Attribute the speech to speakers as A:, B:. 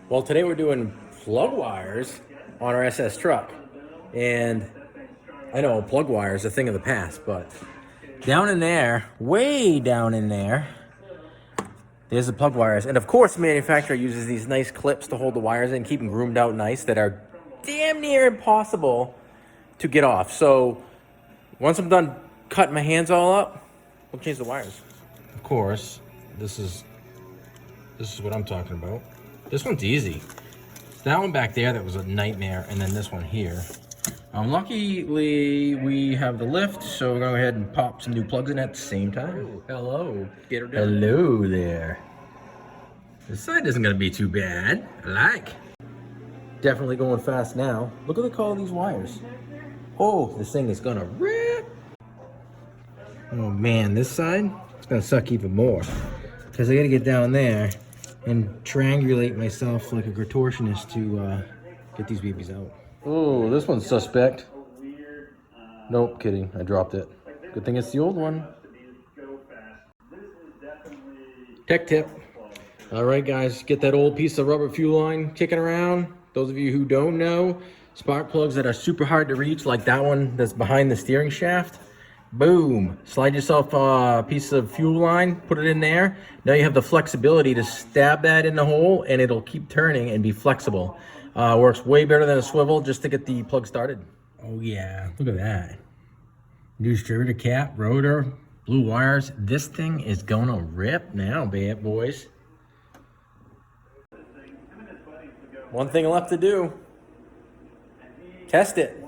A: Well, today we're doing plug wires on our SS truck. And I know plug wires are a thing of the past, but down in there, way down in there, there's the plug wires. And of course, the manufacturer uses these nice clips to hold the wires in, keep them groomed out nice, that are damn near impossible to get off. So once I'm done cutting my hands all up, we'll change the wires. Of course, this is what I'm talking about. This one's easy. It's that one back there that was a nightmare, and then this one here. Luckily, we have the lift, so we're gonna go ahead and pop some new plugs in at the same time. Oh, hello. Get her done. Hello there. This side isn't gonna be too bad. I like. Definitely going fast now. Look at the color of these wires. Oh, this thing is gonna rip. Oh man, this side, it's gonna suck even more. Because I gotta get down there and triangulate myself like a contortionist to get these babies out. Oh, this one's suspect. Nope, kidding. I dropped it. Good thing it's the old one. Tech tip. All right, guys, get that old piece of rubber fuel line kicking around. Those of you who don't know, spark plugs that are super hard to reach, like that one that's behind the steering shaft. Boom, slide yourself a piece of fuel line, put it in there. Now you have the flexibility to stab that in the hole and it'll keep turning and be flexible. Works way better than a swivel just to get the plug started. Oh yeah, look at that. New distributor cap, rotor, blue wires. This thing is gonna rip now, bad boys. One thing left to do. Test it.